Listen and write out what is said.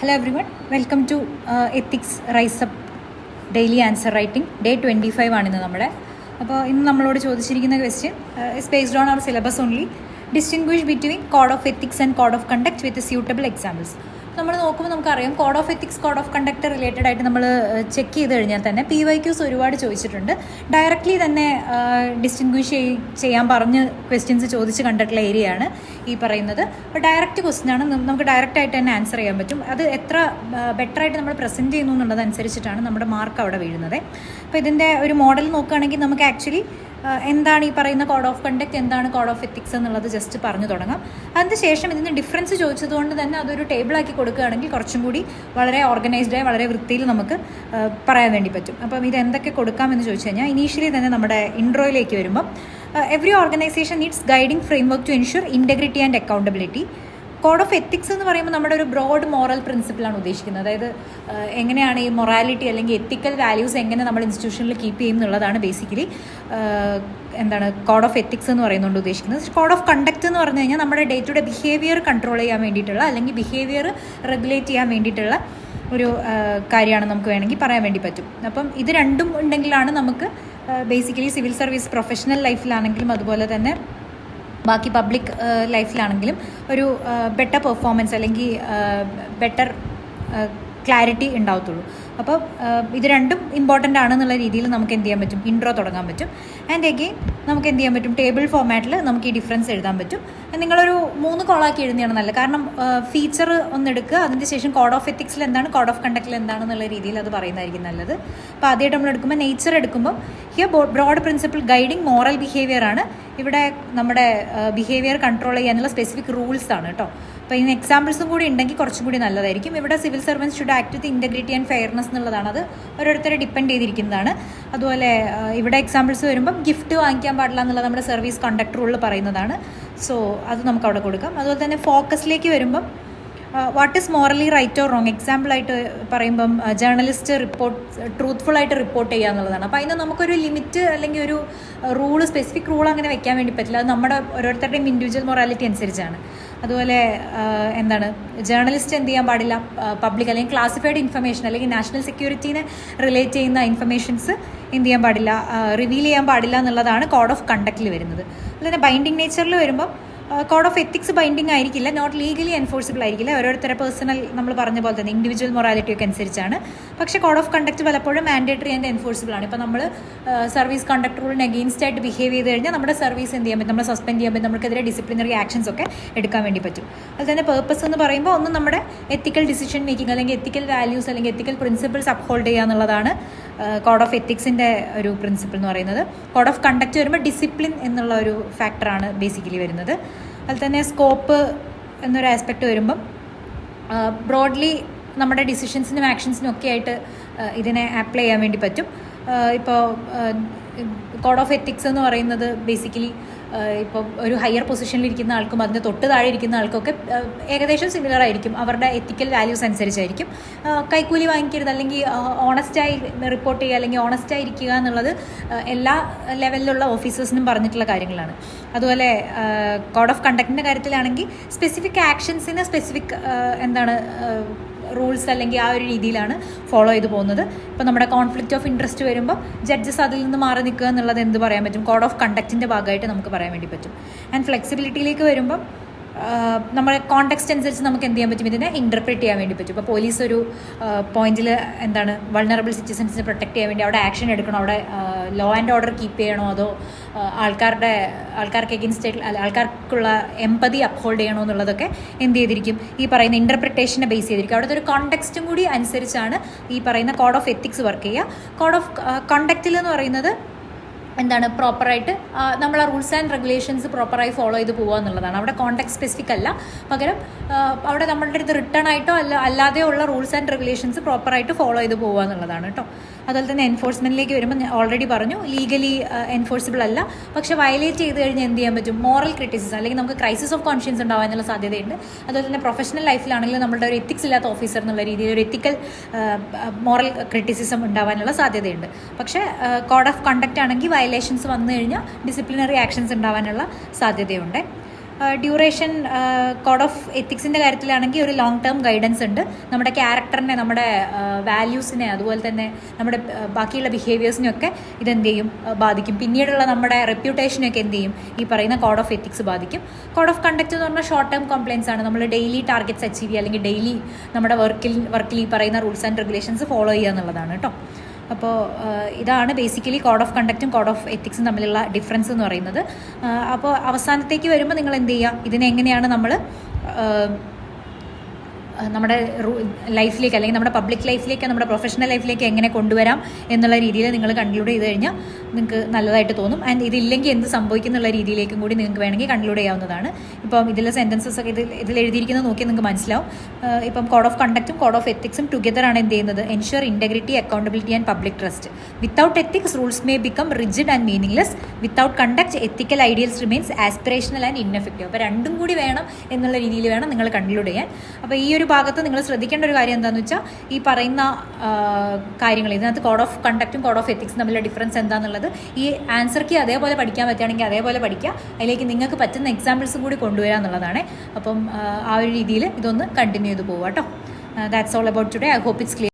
Hello everyone, welcome to Ethics Rise Up Daily Answer Writing Day 25 ആണ് ഇന്ന് നമ്മുടെ. അപ്പോൾ ഇന്ന് നമ്മളോട് ചോദിച്ചിരിക്കുന്ന question is based on our syllabus only. Distinguish between Code of Ethics and Code of Conduct with suitable examples. നമ്മൾ നോക്കുമ്പോൾ നമുക്കറിയാം code of ethics code of conduct related ആയിട്ട് നമ്മൾ ചെക്ക് ചെയ്ത് കഴിഞ്ഞാൽ തന്നെ PYQs ഒരുപാട് ചോദിച്ചിട്ടുണ്ട്. ഡയറക്റ്റ്ലി തന്നെ ഡിസ്റ്റിങ്വിഷ് ചെയ്യാൻ പറഞ്ഞ് ക്വസ്റ്റ്യൻസ് ചോദിച്ച് കണ്ടിട്ടുള്ള ഏരിയയാണ് ഈ പറയുന്നത്. അപ്പോൾ ഡയറക്റ്റ് ക്വസ്റ്റ്യൻ ആണ്, നമുക്ക് ഡയറക്റ്റ് ആയിട്ട് തന്നെ ആൻസർ ചെയ്യാൻ പറ്റും. അത് എത്ര ബെറ്ററായിട്ട് നമ്മൾ പ്രസൻറ്റ് ചെയ്യുന്നു എന്നുള്ളതനുസരിച്ചിട്ടാണ് നമ്മുടെ മാർക്ക് അവിടെ വീഴുന്നത്. അപ്പോൾ ഇതിൻ്റെ ഒരു മോഡൽ നോക്കുകയാണെങ്കിൽ നമുക്ക് ആക്ച്വലി എന്താണ് ഈ പറയുന്ന കോഡ് ഓഫ് കണ്ടക്ട്, എന്താണ് കോഡ് ഓഫ് എത്തിക്സ് എന്നുള്ളത് ജസ്റ്റ് പറഞ്ഞു തുടങ്ങാം. അതിനുശേഷം ഇതിൻ്റെ ഡിഫറൻസ് ചോദിച്ചതുകൊണ്ട് തന്നെ അതൊരു ടേബിളാക്കി കൊടുക്കുകയാണെങ്കിൽ കുറച്ചും കൂടി വളരെ ഓർഗനൈസ്ഡായി വളരെ വൃത്തിയിൽ നമുക്ക് പറയാൻ വേണ്ടി പറ്റും. അപ്പം ഇത് എന്തൊക്കെ കൊടുക്കാമെന്ന് ചോദിച്ചു കഴിഞ്ഞാൽ ഇനീഷ്യലി തന്നെ നമ്മുടെ ഇൻട്രോയിലേക്ക് വരുമ്പം every organisation needs guiding framework to ensure integrity and accountability. Code of ethics എന്ന് പറയുമ്പോൾ നമ്മുടെ ഒരു ബ്രോഡ് മോറൽ പ്രിൻസിപ്പിളാണ് ഉദ്ദേശിക്കുന്നത്. അതായത് എങ്ങനെയാണ് ഈ മൊറാലിറ്റി അല്ലെങ്കിൽ എത്തിക്കൽ വാല്യൂസ് എങ്ങനെ നമ്മൾ ഇൻസ്റ്റിറ്റ്യൂഷനിൽ കീപ്പ് ചെയ്യും എന്നുള്ളതാണ് ബേസിക്കലി എന്താണ് കോഡ് ഓഫ് എത്തിക്സ് എന്ന് പറയുന്നതുകൊണ്ട് ഉദ്ദേശിക്കുന്നത്. കോഡ് ഓഫ് കണ്ടക്ട് എന്ന് പറഞ്ഞു കഴിഞ്ഞാൽ നമ്മുടെ day to day behaviour control ചെയ്യാൻ വേണ്ടിയിട്ടുള്ള അല്ലെങ്കിൽ ബിഹേവിയർ റെഗുലേറ്റ് ചെയ്യാൻ വേണ്ടിയിട്ടുള്ള ഒരു കാര്യമാണ് നമുക്ക് വേണമെങ്കിൽ പറയാൻ വേണ്ടി പറ്റും. അപ്പം ഇത് രണ്ടും ഉണ്ടെങ്കിലാണ് നമുക്ക് ബേസിക്കലി സിവിൽ സർവീസ് പ്രൊഫഷണൽ ലൈഫിലാണെങ്കിലും അതുപോലെ തന്നെ ബാക്കി പബ്ലിക് ലൈഫിലാണെങ്കിലും ഒരു ബെറ്റർ പെർഫോമൻസ് അല്ലെങ്കിൽ ബെറ്റർ ക്ലാരിറ്റി ഉണ്ടാവത്തുള്ളൂ. അപ്പോൾ ഇത് രണ്ടും ഇമ്പോർട്ടൻ്റ് ആണെന്നുള്ള രീതിയിൽ നമുക്ക് എന്ത് ചെയ്യാൻ പറ്റും, ഇൻട്രോ തുടങ്ങാൻ പറ്റും. ആൻഡ് അഗെയിൻ നമുക്ക് എന്ത് ചെയ്യാൻ പറ്റും, ടേബിൾ ഫോമാറ്റിൽ നമുക്ക് ഈ ഡിഫറൻസ് എഴുതാൻ പറ്റും. നിങ്ങളൊരു 3 കോളാക്കി എഴുതിയാണ് നല്ലത്. കാരണം ഫീച്ചർ ഒന്നെടുക്കുക, അതിന് ശേഷം കോഡ് ഓഫ് എത്തിക്സിൽ എന്താണ്, കോഡ് ഓഫ് കണ്ടക്റ്റിൽ എന്താണെന്നുള്ള രീതിയിൽ അത് പറയുന്നതായിരിക്കും നല്ലത്. അപ്പോൾ ആദ്യമായിട്ട് നമ്മൾ എടുക്കുമ്പോൾ നേച്ചർ എടുക്കുമ്പോൾ here broad principle guiding moral behaviour ആണ്. ഇവിടെ നമ്മുടെ ബിഹേവിയർ കൺട്രോൾ ചെയ്യാനുള്ള സ്പെസിഫിക് റൂൾസ് ആണ് കേട്ടോ. അപ്പോൾ ഇതിന് എക്സാമ്പിൾസും കൂടി ഉണ്ടെങ്കിൽ കുറച്ചും കൂടി നല്ലതായിരിക്കും. ഇവിടെ civil servants should act with integrity and fairness എന്നുള്ളതാണ്. അത് ഓരോരുത്തരെ ഡിപ്പെൻഡ് ചെയ്തിരിക്കുന്നതാണ്. അതുപോലെ ഇവിടെ എക്സാമ്പിൾസ് വരുമ്പം ഗിഫ്റ്റ് വാങ്ങിക്കാൻ പാടില്ല എന്നുള്ളത് നമ്മുടെ സർവീസ് കണ്ടക്ട് റൂളിൽ പറയുന്നതാണ്. സോ അത് നമുക്ക് അവിടെ കൊടുക്കാം. അതുപോലെ തന്നെ ഫോക്കസിലേക്ക് വരുമ്പം what is morally right or wrong. എക്സാമ്പിളായിട്ട് പറയുമ്പം ജേർണലിസ്റ്റ് ട്രൂത്ത്ഫുള്ളായിട്ട് റിപ്പോർട്ട് ചെയ്യുക എന്നുള്ളതാണ്. അപ്പോൾ അതിന് നമുക്കൊരു ലിമിറ്റ് അല്ലെങ്കിൽ ഒരു സ്പെസിഫിക് റൂൾ അങ്ങനെ വെക്കാൻ വേണ്ടി പറ്റില്ല. അത് നമ്മുടെ ഓരോരുത്തരുടെയും ഇൻഡിവിജ്വൽ മൊറാലിറ്റി അനുസരിച്ചാണ്. അതുപോലെ എന്താണ് ജേർണലിസ്റ്റ് എന്ത് ചെയ്യാൻ പാടില്ല, പബ്ലിക് അല്ലെങ്കിൽ ക്ലാസിഫൈഡ് ഇൻഫർമേഷൻ അല്ലെങ്കിൽ നാഷണൽ സെക്യൂരിറ്റീനെ റിലേറ്റ് ചെയ്യുന്ന ഇൻഫർമേഷൻസ് എന്ത് ചെയ്യാൻ പാടില്ല, റിവീൽ ചെയ്യാൻ പാടില്ല എന്നുള്ളതാണ് കോഡ് ഓഫ് കണ്ടക്റ്റിൽ വരുന്നത്. അതുപോലെ ബൈൻഡിങ് നേച്ചറിൽ വരുമ്പോൾ കോഡ് ഓഫ് എത്തിക്സ് ബൈൻഡിങ് ആയിരിക്കില്ല, നോട്ട് ലീഗലി എൻഫോഴ്സിബിൾ ആയിരിക്കില്ല. ഓരോരുത്തരെ പേഴ്സണൽ നമ്മൾ പറഞ്ഞ പോലെ തന്നെ ഇൻഡിവിജ്വൽ മൊറാലിറ്റി ഒക്കെ അനുസരിച്ചാണ്. പക്ഷേ കോഡ് ഓഫ് കണ്ടക്ട് പലപ്പോഴും മാൻഡേറ്ററി ആൻഡ് എൻഫോഴ്സിബിൾ ആണ്. ഇപ്പോൾ നമ്മൾ സർവീസ് കണ്ടക്ട് റൂളിന് അഗെയിൻസ്റ്റ് ആയിട്ട് ബിഹേവ് ചെയ്ത് കഴിഞ്ഞാൽ നമ്മുടെ സർവീസ് എന്ത് ചെയ്യാൻ പറ്റും, നമ്മളെ സസ്പെൻഡ് ചെയ്യാൻ പറ്റും, നമുക്കെതിരെ ഡിസിപ്ലിനറി ആക്ഷൻസ് ഒക്കെ എടുക്കാൻ വേണ്ടി പറ്റും. അതുപോലെ തന്നെ പേർപ്പസ് എന്ന് പറയുമ്പോൾ ഒന്ന് നമ്മുടെ എത്തിക്കൽ ഡിസിഷൻ മേക്കിംഗ് അല്ലെങ്കിൽ എത്തിക്കൽ വാല്യൂസ് അല്ലെങ്കിൽ എത്തിക്കൽ പ്രിൻസിപ്പിൾസ് അപ്ഹോൾഡ് ചെയ്യുക എന്നുള്ളതാണ് കോഡ് ഓഫ് എത്തിക്സിൻ്റെ ഒരു പ്രിൻസിപ്പിൾ എന്ന് പറയുന്നത്. കോഡ് ഓഫ് കണ്ടക്ട് വരുമ്പോൾ ഡിസിപ്ലിൻ എന്നുള്ള ഒരു ഫാക്ടറാണ് ബേസിക്കലി വരുന്നത്. അതുപോലെ തന്നെ സ്കോപ്പ് എന്നൊരു ആസ്പെക്റ്റ് വരുമ്പം ബ്രോഡ്ലി നമ്മുടെ ഡിസിഷൻസിനും ആക്ഷൻസിനും ഒക്കെ ആയിട്ട് ഇതിനെ അപ്ലൈ ചെയ്യാൻ വേണ്ടി പറ്റും. ഇപ്പോൾ കോഡ് ഓഫ് എത്തിക്സ് എന്ന് പറയുന്നത് ബേസിക്കലി ഇപ്പോൾ ഒരു ഹയർ പൊസിഷനിലിരിക്കുന്ന ആൾക്കും അതിൻ്റെ തൊട്ട് താഴെ ഇരിക്കുന്ന ആൾക്കൊക്കെ ഏകദേശം സിമിലർ ആയിരിക്കും. അവരുടെ എത്തിക്കൽ വാല്യൂസ് അനുസരിച്ചായിരിക്കും. കൈക്കൂലി വാങ്ങിക്കരുത് അല്ലെങ്കിൽ ഓണസ്റ്റായി റിപ്പോർട്ട് ചെയ്യുക അല്ലെങ്കിൽ ഓണസ്റ്റായി ഇരിക്കുക എന്നുള്ളത് എല്ലാ ലെവലിലുള്ള ഓഫീസേഴ്സിനും പറഞ്ഞിട്ടുള്ള കാര്യങ്ങളാണ്. അതുപോലെ കോഡ് ഓഫ് കണ്ടക്റ്റിൻ്റെ കാര്യത്തിലാണെങ്കിൽ സ്പെസിഫിക് ആക്ഷൻസിന് സ്പെസിഫിക് റൂൾസ് അല്ലെങ്കിൽ ആ ഒരു രീതിയിലാണ് ഫോളോ ചെയ്ത് പോകുന്നത്. ഇപ്പോൾ നമ്മുടെ കോൺഫ്ലിക്റ്റ് ഓഫ് ഇൻട്രസ്റ്റ് വരുമ്പോൾ ജഡ്ജസ് അതിൽ നിന്ന് മാറി നിൽക്കുക എന്നുള്ളത് എന്ത് പറയാൻ പറ്റും, കോഡ് ഓഫ് കണ്ടക്റ്റിൻ്റെ ഭാഗമായിട്ട് നമുക്ക് പറയാൻ വേണ്ടി പറ്റും. ആൻഡ് ഫ്ലെക്സിബിലിറ്റിയിലേക്ക് വരുമ്പം നമ്മുടെ കോണ്ടെക്സ്റ്റ് അനുസരിച്ച് നമുക്ക് എന്ത് ചെയ്യാൻ പറ്റും, ഇതിനെ ഇൻ്റർപ്രറ്റ് ചെയ്യാൻ വേണ്ടി പറ്റും. ഇപ്പോൾ പോലീസ് ഒരു പോയിന്റിൽ വൾണറബിൾ സിറ്റിസൻസിനെ പ്രൊട്ടക്ട് ചെയ്യാൻ വേണ്ടി അവിടെ ആക്ഷൻ എടുക്കണോ, അവിടെ ലോ ആൻഡ് ഓർഡർ കീപ്പ് ചെയ്യണോ, അതോ ആൾക്കാർക്ക് എഗെയിൻസ്റ്റ് ആൾക്കാർക്കുള്ള എംപതി അപ്ഹോൾഡ് ചെയ്യണോ എന്നുള്ളതൊക്കെ എന്ത് ചെയ്തിരിക്കും, ഈ പറയുന്ന ഇൻ്റർപ്രിട്ടേഷനെ ബേസ് ചെയ്തിരിക്കും. അവിടുത്തെ ഒരു കോണ്ടെക്സ്റ്റും കൂടി അനുസരിച്ചാണ് ഈ പറയുന്ന കോഡ് ഓഫ് എത്തിക്സ് വർക്ക് ചെയ്യുക. കോഡ് ഓഫ് കണ്ടക്റ്റിൽ എന്ന് പറയുന്നത് പ്രോപ്പറായിട്ട് നമ്മൾ ആ റൂൾസ് ആൻഡ് റെഗുലേഷൻസ് പ്രോപ്പറായി ഫോളോ ചെയ്ത് പോകുക എന്നുള്ളതാണ്. അവിടെ കോണ്ടെക്സ്റ്റ് സ്പെസിഫിക് അല്ല, പകരം അവിടെ നമ്മളുടെ അടുത്ത് റിട്ടേൺ ആയിട്ടോ അല്ലാതെയോ ഉള്ള റൂൾസ് ആൻഡ് റെഗുലേഷൻസ് പ്രോപ്പറായിട്ട് ഫോളോ ചെയ്ത് പോകുക എന്നുള്ളതാണ് കേട്ടോ. അതുപോലെ തന്നെ എൻഫോഴ്സ്മെൻറ്റിലേക്ക് വരുമ്പോൾ ഞാൻ ഓൾറെഡി പറഞ്ഞു ലീഗലി എൻഫോഴ്സിബിൾ അല്ല, പക്ഷേ വയലേറ്റ് ചെയ്ത് കഴിഞ്ഞാൽ എന്ത് ചെയ്യാൻ പറ്റും, മോറൽ ക്രിറ്റിസിസം അല്ലെങ്കിൽ നമുക്ക് ക്രൈസിസ് ഓഫ് കോൺഷ്യൻസ് ഉണ്ടാകാനുള്ള സാധ്യതയുണ്ട്. അതുപോലെ തന്നെ പ്രൊഫഷണൽ ലൈഫിലാണെങ്കിലും നമ്മുടെ ഒരു എത്തിക്സ് ഇല്ലാത്ത ഓഫീസർ എന്നുള്ള രീതിയിൽ ഒരു എത്തിക്കൽ മോറൽ ക്രിറ്റിസിസം ഉണ്ടാകാനുള്ള സാധ്യതയുണ്ട്. പക്ഷേ കോഡ് ഓഫ് കണ്ടക്റ്റ് ആണെങ്കിൽ വയലേഷൻസ് വന്നു കഴിഞ്ഞാൽ ഡിസിപ്ലിനറി ആക്ഷൻസ് ഉണ്ടാകാനുള്ള സാധ്യതയുണ്ട്. ഡ്യൂറേഷൻ കോഡ് ഓഫ് എത്തിക്സിൻ്റെ കാര്യത്തിലാണെങ്കിൽ ഒരു ലോങ് ടേം ഗൈഡൻസ് ഉണ്ട്. നമ്മുടെ ക്യാരക്ടറിനെ, നമ്മുടെ വാല്യൂസിനെ, അതുപോലെ തന്നെ നമ്മുടെ ബാക്കിയുള്ള ബിഹേവിയേഴ്സിനെയൊക്കെ ഇതെന്ത് ചെയ്യും, ബാധിക്കും. പിന്നീടുള്ള നമ്മുടെ റെപ്യൂട്ടേഷനൊക്കെ എന്ത് ചെയ്യും, ഈ പറയുന്ന കോഡ് ഓഫ് എത്തിക്സ് ബാധിക്കും. കോഡ് ഓഫ് കണ്ടക്ട് എന്ന് പറഞ്ഞാൽ ഷോർട്ട് ടേം കംപ്ലയിൻസ് ആണ്. നമ്മൾ ഡെയിലി ടാർഗറ്റ്സ് അച്ചീവ് ചെയ്യുക, അല്ലെങ്കിൽ ഡെയിലി നമ്മുടെ വർക്കിൽ ഈ പറയുന്ന റൂൾസ് ആൻഡ് റെഗുലേഷൻസ് ഫോളോ ചെയ്യുക എന്നുള്ളതാണ് കേട്ടോ. അപ്പോൾ ഇതാണ് ബേസിക്കലി കോഡ് ഓഫ് കണ്ടക്റ്റും കോഡ് ഓഫ് എത്തിക്സും തമ്മിലുള്ള ഡിഫറൻസ് എന്ന് പറയുന്നത്. അപ്പോൾ അവസാനത്തേക്ക് വരുമ്പോൾ നിങ്ങൾ എന്ത് ചെയ്യുക, ഇതിനെങ്ങനെയാണ് നമ്മൾ നമ്മുടെ ലൈഫിലേക്ക്, അല്ലെങ്കിൽ നമ്മുടെ പബ്ലിക് ലൈഫിലേക്ക്, നമ്മുടെ പ്രൊഫഷണൽ ലൈഫിലേക്ക് എങ്ങനെ കൊണ്ടുവരാം എന്നുള്ള രീതിയിൽ നിങ്ങൾ കൺക്ലൂഡ് ചെയ്ത് കഴിഞ്ഞാൽ നിങ്ങൾക്ക് നല്ലതായിട്ട് തോന്നും. ആൻഡ് ഇതില്ലെങ്കിൽ എന്ത് സംഭവിക്കും എന്നുള്ള രീതിയിലേക്കും കൂടി നിങ്ങൾക്ക് വേണമെങ്കിൽ കൺക്ലൂഡ് ചെയ്യാവുന്നതാണ്. ഇപ്പം ഇതിലെ സെൻറ്റൻസസ് ഒക്കെ ഇതിൽ എഴുതിയിരിക്കുന്നത് നോക്കിയാൽ നിങ്ങൾക്ക് മനസ്സിലാവും. ഇപ്പം കോഡ് ഓഫ് കണ്ടക്റ്റും കോഡ് ഓഫ് എത്തിക്സും ടുഗദർ ആണ് എന്ത് ചെയ്യുന്നത്, ensure integrity, accountability and public trust. Without ethics rules may become rigid and meaningless. Without conduct ethical ideals remains aspirational and ineffective. അപ്പോൾ രണ്ടും കൂടി വേണം എന്നുള്ള രീതിയിൽ വേണം നിങ്ങൾ കൺക്ലൂഡ് ചെയ്യാൻ. അപ്പോൾ ഈ ഒരു ഭാഗത്ത് നിങ്ങൾ ശ്രദ്ധിക്കേണ്ട ഒരു കാര്യം എന്താണെന്ന് വെച്ചാൽ, ഈ പറയുന്ന കാര്യങ്ങൾ, ഇതിനകത്ത് കോഡ് ഓഫ് കണ്ടക്റ്റും കോഡ് ഓഫ് എത്തിക്സും തമ്മിലുള്ള ഡിഫറൻസ് എന്താണെന്നുള്ളത് ഈ ആൻസർക്ക് അതേപോലെ പഠിക്കാൻ പറ്റുകയാണെങ്കിൽ അതേപോലെ പഠിക്കുക. അതിലേക്ക് നിങ്ങൾക്ക് പറ്റുന്ന എക്സാമ്പിൾസും കൂടി കൊണ്ടുവരിക എന്നുള്ളതാണ്. അപ്പം ആ ഒരു രീതിയിൽ ഇതൊന്ന് കണ്ടിന്യൂ ചെയ്ത് പോവുക കേട്ടോ. That's all about today. I hope it's clear.